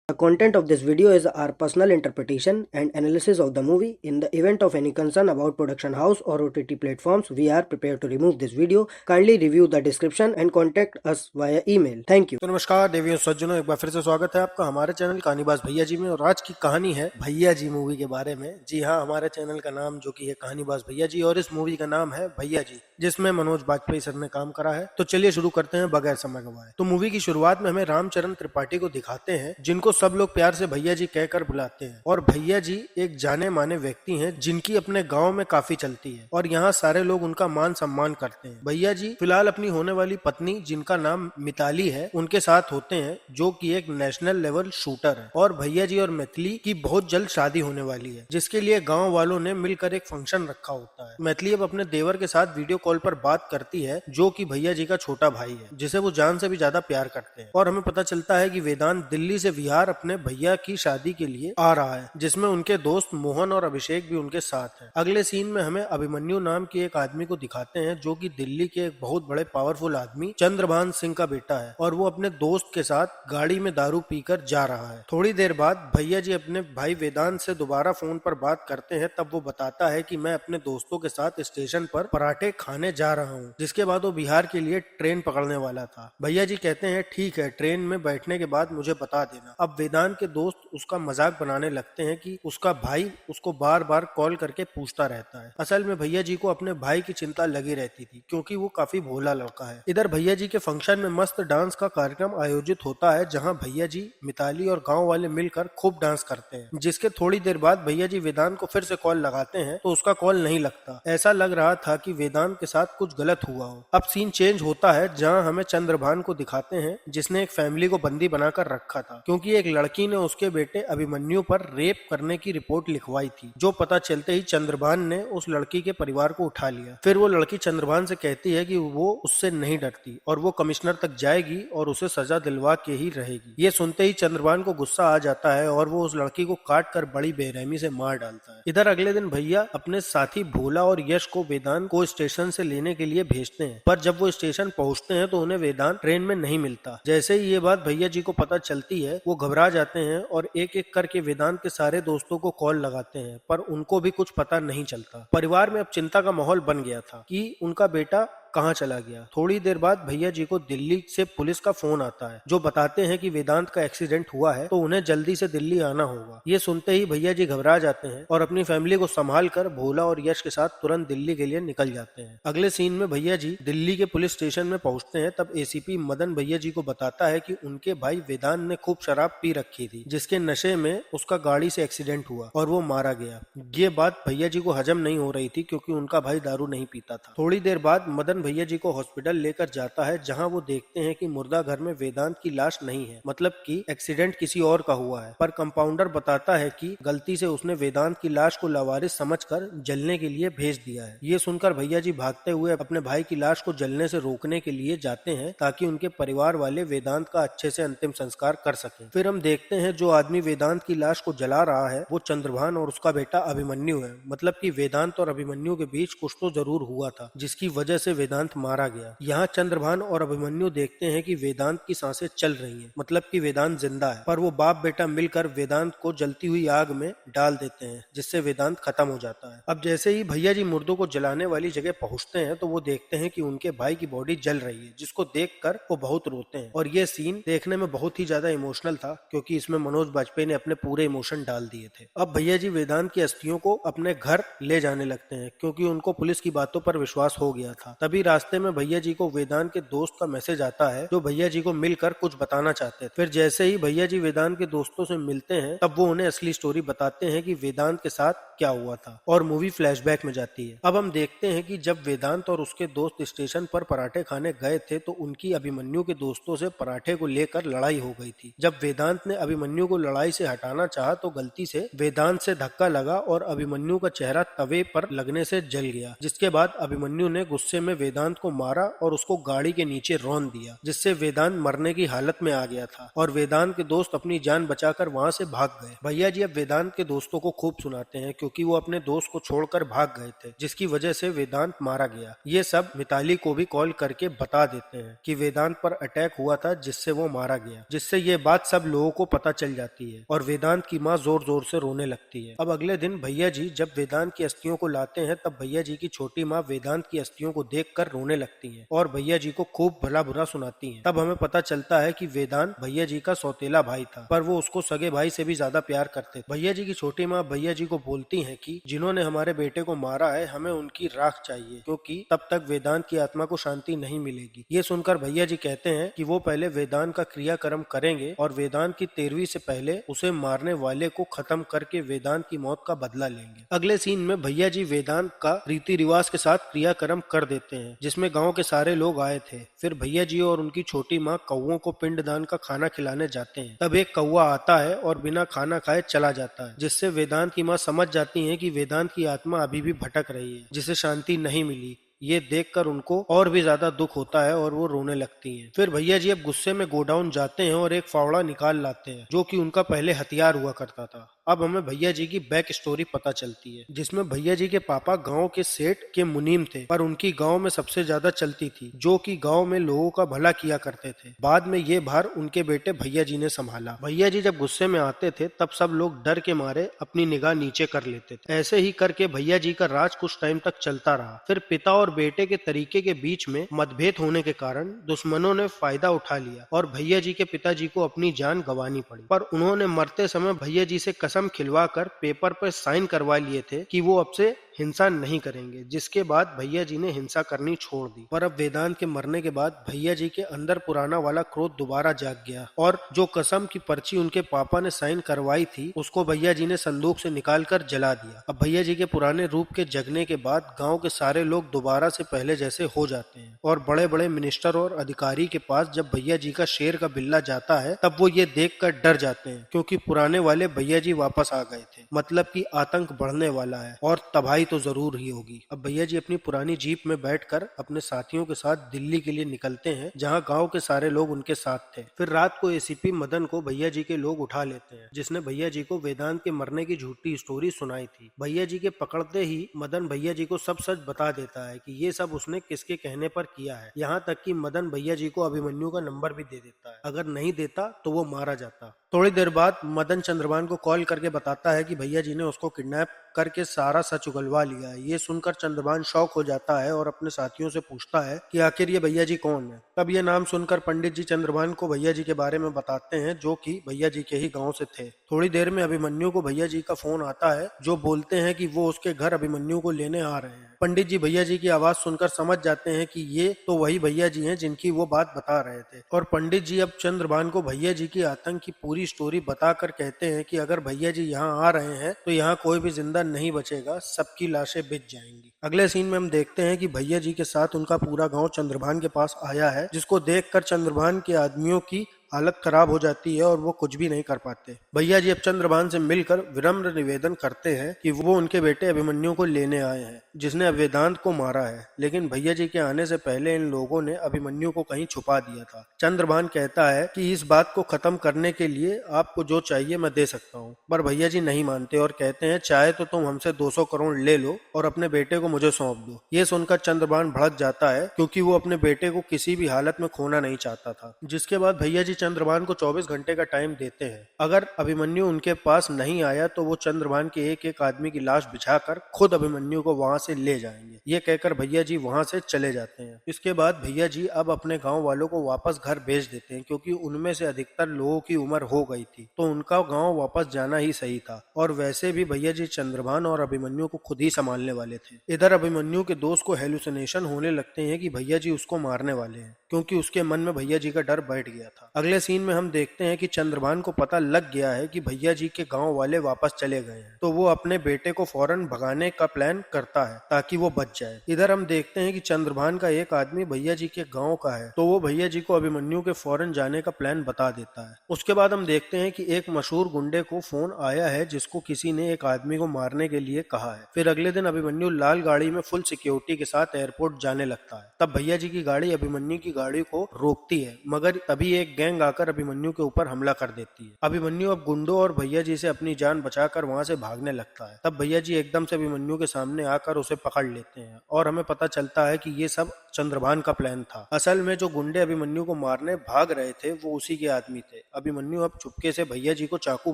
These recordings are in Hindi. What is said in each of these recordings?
The content of this video is our personal interpretation and analysis of the movie. In the event of any concern about production house or OTT platforms, we are prepared to remove this video. Kindly review the description and contact us via email. Thank you. तो नमस्कार देवियों सज्जनों, एक बार फिर से स्वागत है आपका हमारे चैनल कहानीबाज भैया जी में। और आज की कहानी है भैया जी मूवी के बारे में। जी हाँ, हमारे चैनल का नाम जो कि है कहानीबाज भैया जी, और इस मूवी का नाम है भैया जी, जिसमें मनोज बाजपेयी सर ने काम करा है। तो चलिए शुरू करते हैं बगैर समय गवाए। तो मूवी की शुरुआत में हमें रामचरण त्रिपाठी को दिखाते हैं, जिनको सब लोग प्यार से भैया जी कहकर बुलाते हैं। और भैया जी एक जाने माने व्यक्ति हैं, जिनकी अपने गांव में काफी चलती है और यहाँ सारे लोग उनका मान सम्मान करते हैं। भैया जी फिलहाल अपनी होने वाली पत्नी, जिनका नाम मिताली है, उनके साथ होते हैं, जो कि एक नेशनल लेवल शूटर है। और भैया जी और मैथिली की बहुत जल्द शादी होने वाली है, जिसके लिए गांव वालों ने मिलकर एक फंक्शन रखा होता है। मैथिली अब अपने देवर के साथ वीडियो कॉल पर बात करती है, जो कि भैया जी का छोटा भाई है, जिसे वो जान से भी ज्यादा प्यार करते हैं। और हमें पता चलता है कि वेदांत दिल्ली से बिहार अपने भैया की शादी के लिए आ रहा है, जिसमें उनके दोस्त मोहन और अभिषेक भी उनके साथ हैं। अगले सीन में हमें अभिमन्यु नाम के एक आदमी को दिखाते हैं, जो कि दिल्ली के एक बहुत बड़े पावरफुल आदमी चंद्रभान सिंह का बेटा है, और वो अपने दोस्त के साथ गाड़ी में दारू पीकर जा रहा है। थोड़ी देर बाद भैया जी अपने भाई वेदांत से दोबारा फोन पर बात करते हैं। तब वो बताता है कि मैं अपने दोस्तों के साथ स्टेशन पर पराठे खाने जा रहा हूँ, जिसके बाद वो बिहार के लिए ट्रेन पकड़ने वाला था। भैया जी कहते हैं ठीक है, ट्रेन में बैठने के बाद मुझे बता देना। अब वेदांत के दोस्त उसका मजाक बनाने लगते हैं कि उसका भाई उसको बार बार कॉल करके पूछता रहता है। असल में भैया जी को अपने भाई की चिंता लगी रहती थी, क्योंकि वो काफी भोला लड़का है। इधर भैया जी के फंक्शन में मस्त डांस का कार्यक्रम आयोजित होता है, जहां भैया जी, मिताली और गांव वाले मिलकर खूब डांस करते हैं। जिसके थोड़ी देर बाद भैया जी वेदांत को फिर से कॉल लगाते हैं, तो उसका कॉल नहीं लगता। ऐसा लग रहा था कि वेदांत के साथ कुछ गलत हुआ हो। अब सीन चेंज होता है, जहां हमें चंद्रभान को दिखाते हैं, जिसने एक फैमिली को बंदी बनाकर रखा था, क्योंकि एक लड़की ने उसके बेटे अभिमन्यु पर रेप करने की रिपोर्ट लिखवाई थी। जो पता चलते ही चंद्रभान ने उस लड़की के परिवार को उठा लिया। फिर वो लड़की चंद्रभान से कहती है कि वो उससे नहीं डरती और वो कमिश्नर तक जाएगी और उसे सजा दिलवा के ही रहेगी। ये सुनते ही चंद्रभान को गुस्सा आ जाता है और वो उस लड़की को काट कर बड़ी बेरहमी से मार डालता है। इधर अगले दिन भैया अपने साथी भोला और यश को वेदांत को स्टेशन से लेने के लिए भेजते हैं, पर जब वो स्टेशन पहुंचते हैं तो उन्हें वेदांत ट्रेन में नहीं मिलता। जैसे ही ये बात भैया जी को पता चलती है, वो घबरा जाते हैं और एक एक करके वेदांत के सारे दोस्तों को कॉल लगाते हैं, पर उनको भी कुछ पता नहीं चलता। परिवार में अब चिंता का माहौल बन गया था कि उनका बेटा कहाँ चला गया। थोड़ी देर बाद भैया जी को दिल्ली से पुलिस का फोन आता है, जो बताते हैं कि वेदांत का एक्सीडेंट हुआ है, तो उन्हें जल्दी से दिल्ली आना होगा। ये सुनते ही भैया जी घबरा जाते हैं और अपनी फैमिली को संभाल कर भोला और यश के साथ तुरंत दिल्ली के लिए निकल जाते हैं। अगले सीन में भैया जी दिल्ली के पुलिस स्टेशन में पहुंचते हैं। तब एसीपी मदन भैया जी को बताता है कि उनके भाई वेदांत ने खूब शराब पी रखी थी, जिसके नशे में उसका गाड़ी से एक्सीडेंट हुआ और वो मारा गया। ये बात भैया जी को हजम नहीं हो रही थी, क्योंकि उनका भाई दारू नहीं पीता था। थोड़ी देर बाद मदन भैया जी को हॉस्पिटल लेकर जाता है, जहां वो देखते हैं कि मुर्दा घर में वेदांत की लाश नहीं है, मतलब कि एक्सीडेंट किसी और का हुआ है। पर कंपाउंडर बताता है कि गलती से उसने वेदांत की लाश को लावारिस समझकर जलने के लिए भेज दिया है। ये सुनकर भैया जी भागते हुए अपने भाई की लाश को जलने से रोकने के लिए जाते हैं, ताकि उनके परिवार वाले वेदांत का अच्छे से अंतिम संस्कार कर सकें। फिर हम देखते हैं जो आदमी वेदांत की लाश को जला रहा है, वो चंद्रभान और उसका बेटा अभिमन्यु है। मतलब कि वेदांत और अभिमन्यु के बीच कुछ तो जरूर हुआ था, जिसकी वजह से वेदांत मारा गया। यहाँ चंद्रभान और अभिमन्यु देखते हैं कि वेदांत की सांसें चल रही हैं, मतलब कि वेदांत जिंदा है। पर वो बाप बेटा मिलकर वेदांत को जलती हुई आग में डाल देते हैं, जिससे वेदांत खत्म हो जाता है। अब जैसे ही भैया जी मुर्दों को जलाने वाली जगह पहुंचते हैं, तो वो देखते हैं कि उनके भाई की बॉडी जल रही है, जिसको देखकर वो बहुत रोते हैं। और ये सीन देखने में बहुत ही ज्यादा इमोशनल था, क्योंकि इसमें मनोज बाजपेयी ने अपने पूरे इमोशन डाल दिए थे। अब भैया जी वेदांत की अस्थियों को अपने घर ले जाने लगते हैं, क्योंकि उनको पुलिस की बातों पर विश्वास हो गया था। तभी रास्ते में भैया जी को वेदांत के दोस्त का मैसेज आता है, जो भैया जी को मिलकर कुछ बताना चाहते थे। फिर जैसे ही भैया जी वेदांत के दोस्तों से मिलते हैं, तब वो उन्हें असली स्टोरी बताते हैं कि वेदांत के साथ क्या हुआ था, और मूवी फ्लैशबैक में जाती है। अब हम देखते हैं कि जब वेदांत और उसके दोस्त स्टेशन पर पराठे खाने गए थे, तो उनकी अभिमन्यु के दोस्तों से पराठे को लेकर लड़ाई हो गई थी। जब वेदांत ने अभिमन्यु को लड़ाई से हटाना चाहा, तो गलती से वेदांत से धक्का लगा और अभिमन्यु का चेहरा तवे पर लगने से जल गया, जिसके बाद अभिमन्यु ने गुस्से में वेदांत को मारा और उसको गाड़ी के नीचे रौंद दिया, जिससे वेदांत मरने की हालत में आ गया था और वेदांत के दोस्त अपनी जान बचाकर वहां से भाग गए। भैया जी अब वेदांत के दोस्तों को खूब सुनाते हैं क्योंकि वो अपने दोस्त को छोड़कर भाग गए थे, जिसकी वजह से वेदांत मारा गया। ये सब मिताली को भी कॉल करके बता देते हैं कि वेदांत पर अटैक हुआ था जिससे वो मारा गया, जिससे ये बात सब लोगों को पता चल जाती है और वेदांत की माँ जोर जोर से रोने लगती है। अब अगले दिन भैया जी जब वेदांत की अस्थियों को लाते हैं तब भैया जी की छोटी माँ वेदांत की अस्थियों को देखकर रोने लगती है और भैया जी को खूब भला बुरा सुनाती है। तब हमें पता चलता है कि वेदांत भैया जी का सौतेला भाई था, पर वो उसको सगे भाई से भी ज्यादा प्यार करते थे। भैया जी की छोटी माँ भैया जी को बोलती है कि जिन्होंने हमारे बेटे को मारा है हमें उनकी राख चाहिए, क्योंकि तब तक वेदांत की आत्मा को शांति नहीं मिलेगी। ये सुनकर भैया जी कहते हैं कि वो पहले वेदांत का क्रियाकर्म करेंगे और वेदांत की 13वीं से पहले उसे मारने वाले को खत्म करके वेदांत की मौत का बदला लेंगे। अगले सीन में भैया जी वेदांत का रीति रिवाज के साथ क्रियाकर्म कर देते हैं, जिसमें गांव के सारे लोग आए थे। फिर भैया जी और उनकी छोटी माँ कौओं को पिंडदान का खाना खिलाने जाते हैं। तब एक कौआ आता है और बिना खाना खाए चला जाता है, जिससे वेदांत की माँ समझ जाती है कि वेदांत की आत्मा अभी भी भटक रही है, जिसे शांति नहीं मिली। ये देखकर उनको और भी ज्यादा दुख होता है और वो रोने लगती हैं। फिर भैया जी अब गुस्से में गोडाउन जाते हैं और एक फावड़ा निकाल लाते हैं जो कि उनका पहले हथियार हुआ करता था। अब हमें भैया जी की बैक स्टोरी पता चलती है, जिसमें भैया जी के पापा गांव के सेठ के मुनीम थे, पर उनकी गांव में सबसे ज्यादा चलती थी, जो कि गांव में लोगों का भला किया करते थे। बाद में ये भार उनके बेटे भैया जी ने संभाला। भैया जी जब गुस्से में आते थे तब सब लोग डर के मारे अपनी निगाह नीचे कर लेते थे। ऐसे ही करके भैया जी का राज कुछ टाइम तक चलता रहा। फिर पिता और बेटे के तरीके के बीच में मतभेद होने के कारण दुश्मनों ने फायदा उठा लिया और भैया जी के पिताजी को अपनी जान गंवानी पड़ी। पर उन्होंने मरते समय भैया जी से कसम खिलवाकर पेपर पर साइन करवा लिए थे कि वो अब से हिंसा नहीं करेंगे, जिसके बाद भैया जी ने हिंसा करनी छोड़ दी। पर अब वेदांत के मरने के बाद भैया जी के अंदर पुराना वाला क्रोध दोबारा जाग गया और जो कसम की पर्ची उनके पापा ने साइन करवाई थी उसको भैया जी ने संदूक से निकालकर जला दिया। अब भैया जी के पुराने रूप के जगने के बाद गांव के सारे लोग दोबारा से पहले जैसे हो जाते हैं और बड़े बड़े मिनिस्टर और अधिकारी के पास जब भैया जी का शेर का बिल्ला जाता है तब वो ये देख कर डर जाते हैं, क्योंकि पुराने वाले भैया जी वापस आ गए थे। मतलब कि आतंक बढ़ने वाला है और तबाही तो जरूर ही होगी। अब भैया जी अपनी पुरानी जीप में बैठकर अपने साथियों के साथ दिल्ली के लिए निकलते हैं, जहां गांव के सारे लोग उनके साथ थे। फिर रात को एसीपी मदन को भैया जी के लोग उठा लेते हैं, जिसने भैया जी को वेदांत के मरने की झूठी स्टोरी सुनाई थी। भैया जी के पकड़ते ही मदन भैया जी को सब सच बता देता है कि ये सब उसने किसके कहने पर किया है। यहाँ तक कि मदन भैया जी को अभिमन्यु का नंबर भी दे देता है, अगर नहीं देता तो वो मारा जाता। थोड़ी देर बाद मदन चंद्रभान को कॉल करके बताता है कि भैया जी ने उसको किडनैप करके सारा सच उगलवा लिया है। ये सुनकर चंद्रभान शॉक हो जाता है और अपने साथियों से पूछता है कि आखिर ये भैया जी कौन है। तब ये नाम सुनकर पंडित जी चंद्रभान को भैया जी के बारे में बताते हैं, जो कि भैया जी के ही गांव से थे। थोड़ी देर में अभिमन्यु को भैया जी का फोन आता है, जो बोलते हैं कि वो उसके घर अभिमन्यु को लेने आ रहे हैं। पंडित जी भैया जी की आवाज सुनकर समझ जाते हैं कि ये तो वही भैया जी हैं जिनकी वो बात बता रहे थे। और पंडित जी अब चंद्रभान को भैया जी की आतंक की पूरी स्टोरी बताकर कहते हैं कि अगर भैया जी यहाँ आ रहे हैं तो यहाँ कोई भी जिंदा नहीं बचेगा, सबकी लाशें बिक जाएंगी। अगले सीन में हम देखते हैं कि भैया जी के साथ उनका पूरा गांव चंद्रभान के पास आया है, जिसको देखकर चंद्रभान के आदमियों की हालत खराब हो जाती है और वो कुछ भी नहीं कर पाते। भैया जी अब चंद्रभान से मिलकर विनम्र निवेदन करते हैं कि वो उनके बेटे अभिमन्यु को लेने आए हैं, जिसने वेदांत को मारा है। लेकिन भैया जी के आने से पहले इन लोगों ने अभिमन्यु को कहीं छुपा दिया था। चंद्रभान कहता है कि इस बात को खत्म करने के लिए आपको जो चाहिए मैं दे सकता हूँ, पर भैया जी नहीं मानते और कहते हैं चाहे तो तुम हमसे 200 करोड़ ले लो और अपने बेटे को मुझे सौंप दो। ये सुनकर चंद्रभान भड़क जाता है, क्योंकि वो अपने बेटे को किसी भी हालत में खोना नहीं चाहता था। जिसके बाद भैया जी चंद्रभान को 24 घंटे का टाइम देते हैं। अगर अभिमन्यु उनके पास नहीं आया तो वो चंद्रभान के एक एक आदमी की लाश बिछाकर खुद अभिमन्यु को वहां से ले जाएंगे। ये कहकर भैया जी वहां से चले जाते हैं। इसके बाद भैया जी अब अपने गांव वालों को वापस घर भेज देते हैं, क्योंकि उनमें से अधिकतर लोगों की उम्र हो गई थी, तो उनका गांव वापस जाना ही सही था। और वैसे भी भैया जी चंद्रभान और अभिमन्यु को खुद ही संभालने वाले थे। इधर अभिमन्यु के दोस्त को हेलुसिनेशन होने लगते हैं कि भैया जी उसको मारने वाले हैं। क्योंकि उसके मन में भैया जी का डर बैठ गया था। अगले सीन में हम देखते हैं कि चंद्रभान को पता लग गया है कि भैया जी के गांव वाले वापस चले गए हैं, तो वो अपने बेटे को फौरन भगाने का प्लान करता है ताकि वो बच जाए। इधर हम देखते हैं कि चंद्रभान का एक आदमी भैया जी के गांव का है, तो वो भैया जी को अभिमन्यु के फौरन जाने का प्लान बता देता है। उसके बाद हम देखते हैं कि एक मशहूर गुंडे को फोन आया है जिसको किसी ने एक आदमी को मारने के लिए कहा है। फिर अगले दिन अभिमन्यु लाल गाड़ी में फुल सिक्योरिटी के साथ एयरपोर्ट जाने लगता है। तब भैया जी की गाड़ी अभिमन्यु की गाड़ी को रोकती है, मगर तभी एक गैंग आकर अभिमन्यु के ऊपर हमला कर देती है। अभिमन्यु अब गुंडों और भैया जी से अपनी जान बचाकर वहां से भागने लगता है। तब भैया जी एकदम से अभिमन्यु के सामने आकर उसे पकड़ लेते हैं और हमें पता चलता है कि ये सब चंद्रभान का प्लान था। असल में जो गुंडे अभिमन्यु को मारने भाग रहे थे वो उसी के आदमी थे। अभिमन्यु अब चुपके से भैया जी को चाकू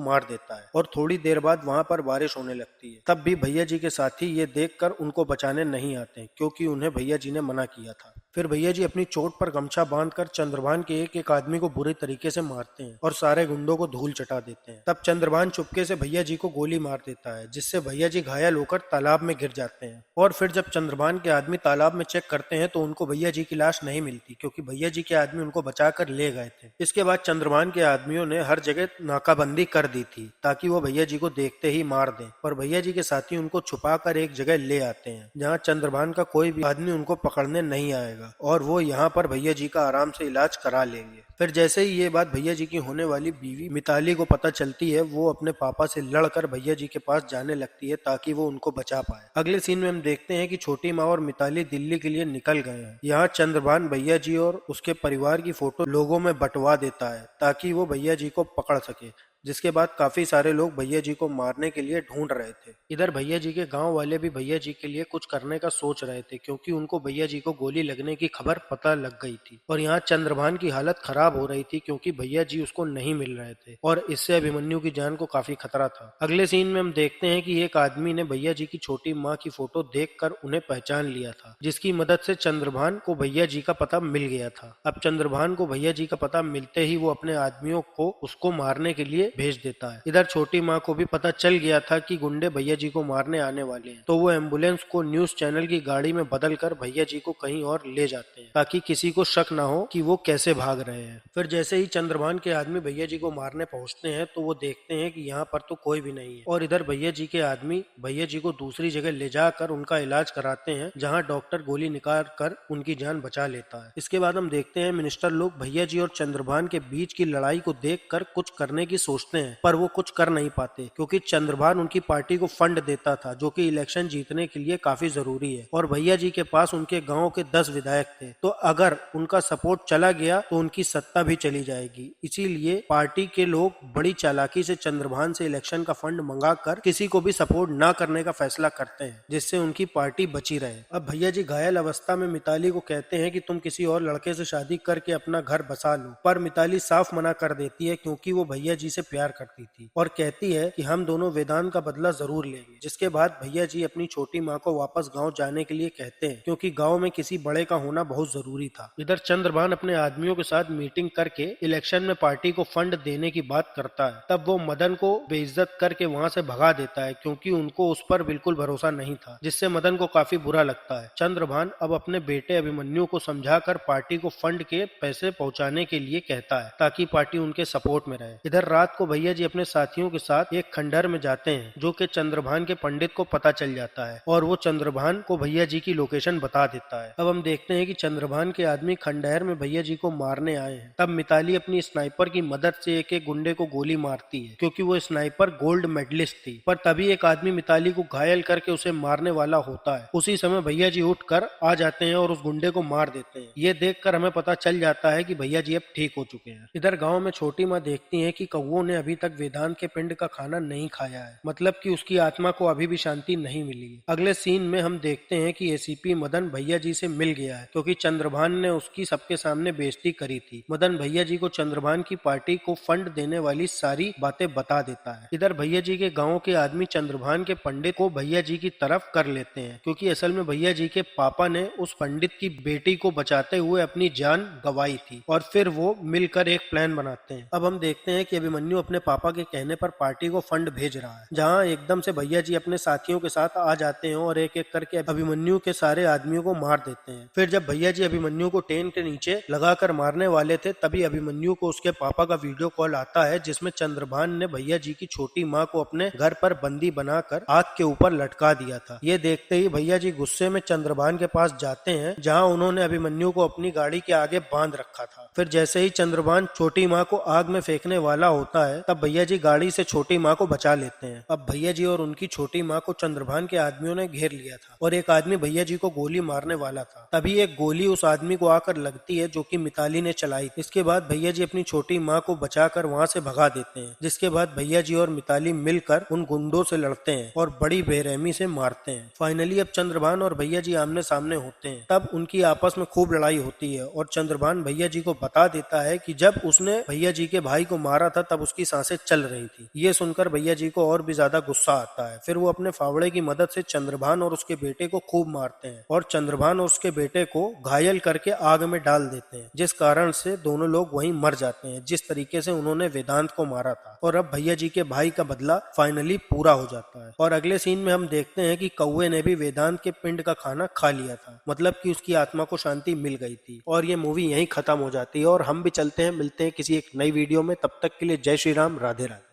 मार देता है और थोड़ी देर बाद वहां पर बारिश होने लगती है। तब भी भैया जी के साथी ये देखकर उनको बचाने नहीं आते क्योंकि उन्हें भैया जी ने मना किया था। फिर भैया जी अपनी चोट पर गमछा बांधकर चंद्रभान के एक एक आदमी को बुरे तरीके से मारते हैं और सारे गुंडों को धूल चटा देते हैं। तब चंद्रभान चुपके से भैया जी को गोली मार देता है, जिससे भैया जी घायल होकर तालाब में गिर जाते हैं। और फिर जब चंद्रभान के आदमी तालाब में चेक करते हैं तो उनको भैया जी की लाश नहीं मिलती, क्योंकि भैया जी के आदमी उनको बचाकर ले गए थे। इसके बाद चंद्रभान के आदमियों ने हर जगह नाकाबंदी कर दी थी ताकि वो भैया जी को देखते ही मार दें, पर भैया जी के साथी उनको छुपाकर एक जगह ले आते हैं जहाँ चंद्रभान का कोई भी आदमी उनको पकड़ने नहीं आएगा और वो यहाँ पर भैया जी का आराम से इलाज करा लेंगे। फिर जैसे ही ये बात भैया जी की होने वाली बीवी मिताली को पता चलती है, वो अपने पापा से लड़कर भैया जी के पास जाने लगती है ताकि वो उनको बचा पाए। अगले सीन में हम देखते हैं कि छोटी माँ और मिताली दिल्ली के लिए निकल गए हैं। यहाँ चंद्रभान भैया जी और उसके परिवार की फोटो लोगों में बंटवा देता है ताकि वो भैया जी को पकड़ सके, जिसके बाद काफी सारे लोग भैया जी को मारने के लिए ढूंढ रहे थे। इधर भैया जी के गांव वाले भी भैया जी के लिए कुछ करने का सोच रहे थे, क्योंकि उनको भैया जी को गोली लगने की खबर पता लग गई थी और यहाँ चंद्रभान की हालत खराब हो रही थी क्योंकि भैया जी उसको नहीं मिल रहे थे और इससे अभिमन्यु की जान को काफी खतरा था। अगले सीन में हम देखते हैं कि एक आदमी ने भैया जी की छोटी माँ की फोटो देखकर उन्हें पहचान लिया था, जिसकी मदद से चंद्रभान को भैया जी का पता मिल गया था। अब चंद्रभान को भैया जी का पता मिलते ही वो अपने आदमियों को उसको मारने के लिए भेज देता है। इधर छोटी माँ को भी पता चल गया था कि गुंडे भैया जी को मारने आने वाले हैं, तो वो एम्बुलेंस को न्यूज चैनल की गाड़ी में बदलकर भैया जी को कहीं और ले जाते हैं ताकि किसी को शक ना हो कि वो कैसे भाग रहे हैं। फिर जैसे ही चंद्रभान के आदमी भैया जी को मारने पहुंचते हैं तो वो देखते हैं कि यहाँ पर तो कोई भी नहीं है और इधर भैया जी के आदमी भैया जी को दूसरी जगह ले जाकर उनका इलाज कराते हैं, जहाँ डॉक्टर गोली निकाल कर उनकी जान बचा लेता है। इसके बाद हम देखते हैं मिनिस्टर लोग भैया जी और चंद्रभान के बीच की लड़ाई को देखकर कुछ करने की सोचते हैं, पर वो कुछ कर नहीं पाते क्योंकि चंद्रभान उनकी पार्टी को फंड देता था, जो कि इलेक्शन जीतने के लिए काफी जरूरी है और भैया जी के पास उनके गांव के 10 विधायक थे, तो अगर उनका सपोर्ट चला गया तो उनकी सत्ता भी चली जाएगी। इसीलिए पार्टी के लोग बड़ी चालाकी से चंद्रभान से इलेक्शन का फंड मंगाकर किसी को भी सपोर्ट ना करने का फैसला करते हैं, जिससे उनकी पार्टी बची रहे। अब भैया जी घायल अवस्था में मिताली को कहते हैं कि तुम किसी और लड़के से शादी करके अपना घर बसा लो, पर मिताली साफ मना कर देती है क्योंकि वो भैया जी से प्यार करती थी और कहती है कि हम दोनों वेदांत का बदला जरूर लेंगे। जिसके बाद भैया जी अपनी छोटी माँ को वापस गांव जाने के लिए कहते हैं क्योंकि गांव में किसी बड़े का होना बहुत जरूरी था। इधर चंद्रभान अपने आदमियों के साथ मीटिंग करके इलेक्शन में पार्टी को फंड देने की बात करता है। तब वो मदन को बेइज्जत करके वहाँ से भगा देता है क्योंकि उनको उस पर बिल्कुल भरोसा नहीं था, जिससे मदन को काफी बुरा लगता है। चंद्रभान अब अपने बेटे अभिमन्यु को समझाकर पार्टी को फंड के पैसे पहुँचाने के लिए कहता है ताकि पार्टी उनके सपोर्ट में रहे। इधर रात को भैया जी अपने साथियों के साथ एक खंडहर में जाते हैं, जो कि चंद्रभान के पंडित को पता चल जाता है और वो चंद्रभान को भैया जी की लोकेशन बता देता है। अब हम देखते हैं कि चंद्रभान के आदमी खंडहर में भैया जी को मारने आए हैं। तब मिताली अपनी स्नाइपर की मदद से एक एक गुंडे को गोली मारती है क्योंकि वो स्नाइपर गोल्ड मेडलिस्ट थी, पर तभी एक आदमी मिताली को घायल करके उसे मारने वाला होता है। उसी समय भैया जी उठकर आ जाते हैं और उस गुंडे को मार देते हैं। ये देखकर हमें पता चल जाता है कि भैया जी अब ठीक हो चुके हैं। इधर गाँव में छोटी माँ देखती है कि कौओं ने अभी तक वेदांत के पिंड का खाना नहीं खाया है, मतलब कि उसकी आत्मा को अभी भी शांति नहीं मिली है। अगले सीन में हम देखते हैं कि एसीपी मदन भैया जी से मिल गया है क्योंकि चंद्रभान ने उसकी सबके सामने बेइज्जती करी थी। मदन भैया जी को चंद्रभान की पार्टी को फंड देने वाली सारी बातें बता देता है। इधर भैया जी के गांव के आदमी चंद्रभान के पंडित को भैया जी की तरफ कर लेते हैं क्योंकि असल में भैया जी के पापा ने उस पंडित की बेटी को बचाते हुए अपनी जान गंवाई थी और फिर वो मिलकर एक प्लान बनाते हैं। अब हम देखते हैं कि अभिमन्यु अभिमन्यु अपने पापा के कहने पर पार्टी को फंड भेज रहा है, जहाँ एकदम से भैया जी अपने साथियों के साथ आ जाते हैं और एक एक करके अभिमन्यु के सारे आदमियों को मार देते हैं। फिर जब भैया जी अभिमन्यु को ट्रेन के नीचे लगाकर मारने वाले थे, तभी अभिमन्यु को उसके पापा का वीडियो कॉल आता है, जिसमें चंद्रभान ने भैया जी की छोटी माँ को अपने घर पर बंदी बनाकर आग के ऊपर लटका दिया था। ये देखते ही भैया जी गुस्से में चंद्रभान के पास जाते हैं, जहाँ उन्होंने अभिमन्यु को अपनी गाड़ी के आगे बांध रखा था। फिर जैसे ही चंद्रभान छोटी माँ को आग में फेंकने वाला होता है, तब भैया जी गाड़ी से छोटी माँ को बचा लेते हैं। अब भैया जी और उनकी छोटी माँ को चंद्रभान के आदमियों ने घेर लिया था और एक आदमी भैया जी को गोली मारने वाला था। तभी एक गोली उस आदमी को आकर लगती है, जो कि मिताली ने चलाई। इसके बाद भैया जी अपनी छोटी माँ को बचाकर वहाँ से भगा देते हैं, जिसके बाद भैया जी और मिताली मिलकर उन गुंडों से लड़ते हैं और बड़ी बेरहमी से मारते हैं। फाइनली अब चंद्रभान और भैया जी आमने सामने होते हैं। तब उनकी आपस में खूब लड़ाई होती है और चंद्रभान भैया जी को बता देता है कि जब उसने भैया जी के भाई को मारा था, तब उसकी सांसें चल रही थी। ये सुनकर भैया जी को और भी ज्यादा गुस्सा आता है। फिर वो अपने फावड़े की मदद से चंद्रभान और उसके बेटे को खूब मारते हैं और चंद्रभान और उसके बेटे को घायल करके आग में डाल देते हैं, जिस कारण से दोनों लोग वहीं मर जाते हैं, जिस तरीके से उन्होंने वेदांत को मारा था। और अब भैया जी के भाई का बदला फाइनली पूरा हो जाता है। और अगले सीन में हम देखते हैं कि कौवे ने भी वेदांत के पिंड का खाना खा लिया था, मतलब कि उसकी आत्मा को शांति मिल गई थी। और ये मूवी यहीं खत्म हो जाती है और हम भी चलते हैं, मिलते हैं किसी एक नई वीडियो में। तब तक के लिए जय श्री राम, राधे राधे।